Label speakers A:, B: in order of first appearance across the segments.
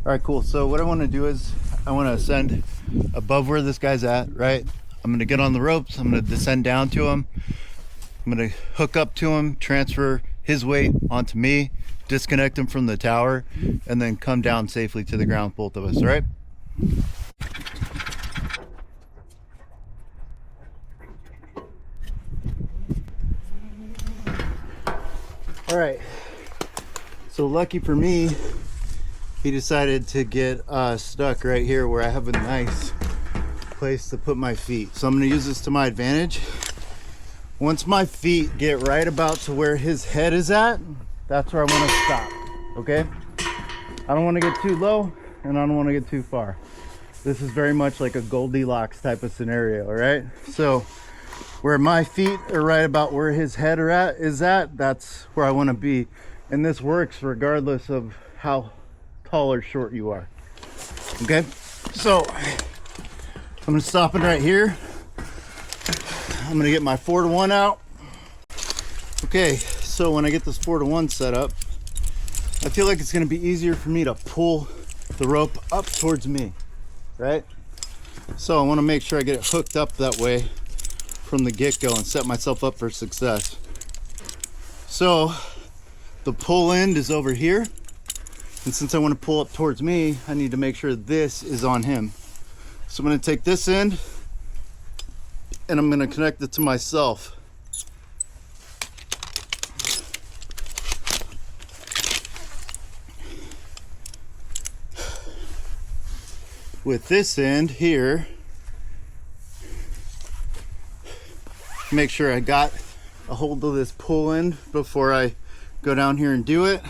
A: All right, cool. So what I want to do is I want to ascend above where this guy's at, right? I'm going to get on the ropes. I'm going to descend down to him. I'm going to hook up to him, transfer his weight onto me, disconnect him from the tower, and then come down safely to the ground, both of us, all right? All right, so lucky for me, he decided to get stuck right here where I have a nice place to put my feet. So I'm gonna use this to my advantage. Once my feet get right about to where his head is at, that's where I wanna stop, okay? I don't wanna get too low and I don't wanna get too far. This is very much like a Goldilocks type of scenario, all right? So where my feet are right about where his head is at, that's where I wanna be. And this works regardless of how tall or short you are, okay? So I'm gonna stop it right here. I'm gonna get my 4-to-1 out. Okay, so when I get this 4-to-1 set up, I feel like it's gonna be easier for me to pull the rope up towards me, right? So I wanna make sure I get it hooked up that way from the get-go and set myself up for success. So the pull end is over here. And since I want to pull up towards me, I need to make sure this is on him. So I'm going to take this end and I'm going to connect it to myself. With this end here, make sure I got a hold of this pull end before I go down here and do it.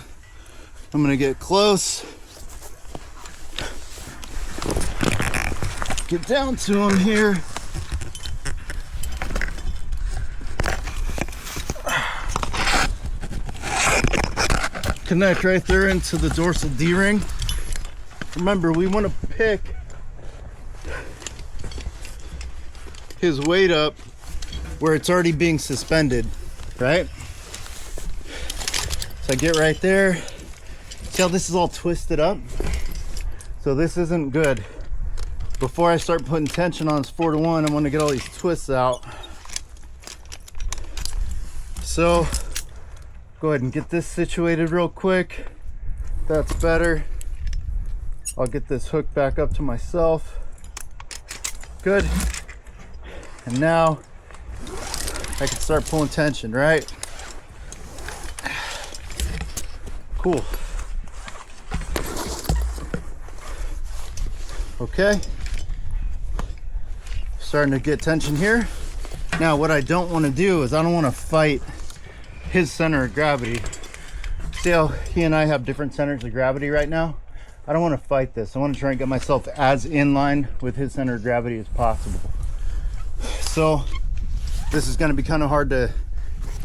A: I'm gonna get close, get down to him here. Connect right there into the dorsal D-ring. Remember, we want to pick his weight up where it's already being suspended, right? So I get right there. See how this is all twisted up? So this isn't good. Before I start putting tension on this 4-to-1, I want to get all these twists out. So go ahead and get this situated real quick. That's better. I'll get this hooked back up to myself. Good. And now I can start pulling tension, right? Cool. Okay. Starting to get tension here. Now what I don't want to do is I don't want to fight his center of gravity. See how he and I have different centers of gravity right now? I don't want to fight this. I want to try and get myself as in line with his center of gravity as possible. So this is going to be kind of hard to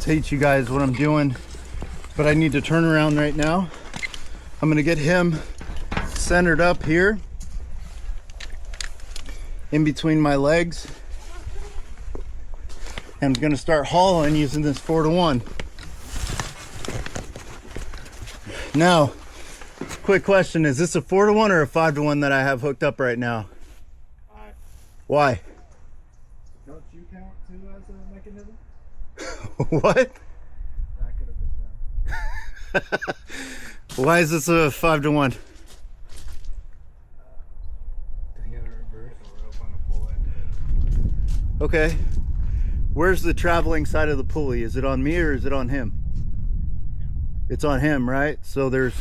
A: teach you guys what I'm doing, but I need to turn around right now. I'm going to get him centered up here in between my legs. And I'm going to start hauling using this 4-to-1. Now, quick question, is this a 4-to-1 or a 5-to-1 that I have hooked up right now? Why?
B: Don't you count too as a mechanism?
A: What?
B: That could have been done.
A: Why is this a 5-to-1?
B: You gotta reverse the rope on the pull end.
A: Okay. Where's the traveling side of the pulley? Is it on me or is it on him? It's on him, right? So there's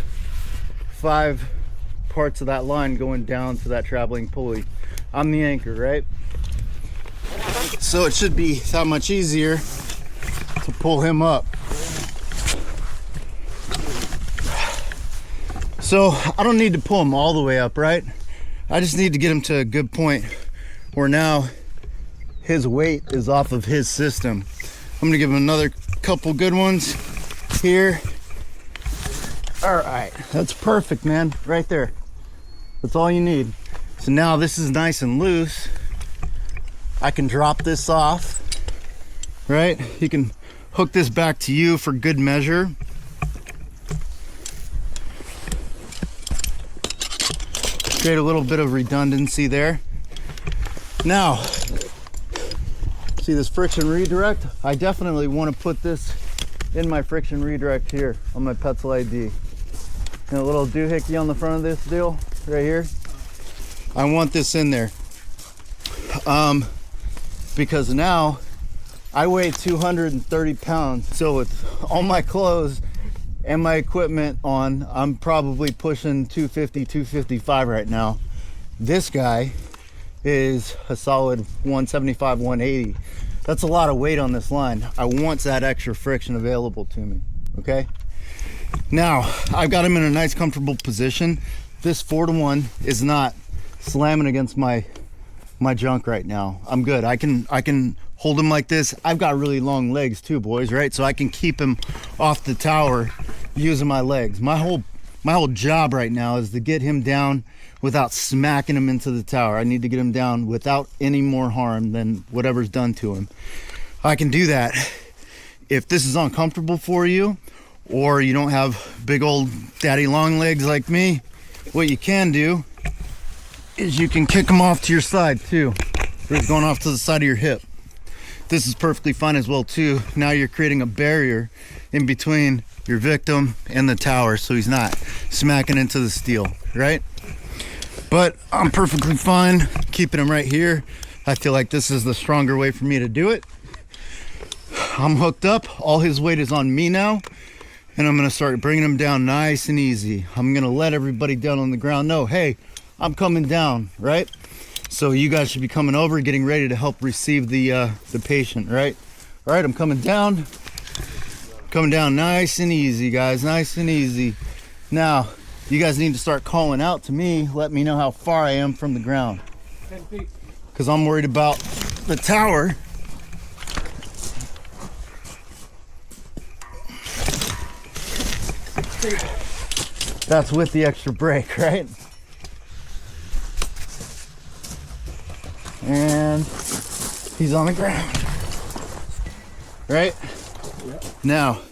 A: 5 parts of that line going down to that traveling pulley. I'm the anchor, right? So it should be that much easier to pull him up. So I don't need to pull him all the way up, right? I just need to get him to a good point where now his weight is off of his system. I'm gonna give him another couple good ones here. All right, that's perfect, man, right there. That's all you need. So now this is nice and loose. I can drop this off, right? You can hook this back to you for good measure. Create a little bit of redundancy there. Now, see this friction redirect? I definitely want to put this in my friction redirect here on my Petzl ID. And a little doohickey on the front of this deal right here. I want this in there. Because now I weigh 230 pounds. So with all my clothes and my equipment on, I'm probably pushing 250, 255 right now. This guy is a solid 175, 180. That's a lot of weight on this line. I want that extra friction available to me, okay? Now, I've got him in a nice comfortable position. This 4-to-1 is not slamming against my junk right now. I'm good. I can hold him like this. I've got really long legs too, boys, right? So I can keep him off the tower using my legs. My whole job right now is to get him down without smacking him into the tower. I need to get him down without any more harm than whatever's done to him. I can do that. If this is uncomfortable for you, or you don't have big old daddy long legs like me, what you can do is you can kick him off to your side too. He's going off to the side of your hip. This is perfectly fine as well too. Now you're creating a barrier in between your victim and the tower, so he's not smacking into the steel, right? But I'm perfectly fine keeping him right here. I feel like this is the stronger way for me to do it. I'm hooked up. All his weight is on me now. And I'm gonna start bringing him down nice and easy. I'm gonna let everybody down on the ground know, hey, I'm coming down, right? So you guys should be coming over, getting ready to help receive the patient, right? All right, I'm coming down. Coming down nice and easy, guys, nice and easy. Now, you guys need to start calling out to me. Let me know how far I am from the ground.
B: 10 feet.
A: Because I'm worried about the tower. That's with the extra brake, right? And he's on the ground. Right?
B: Yep.
A: Now,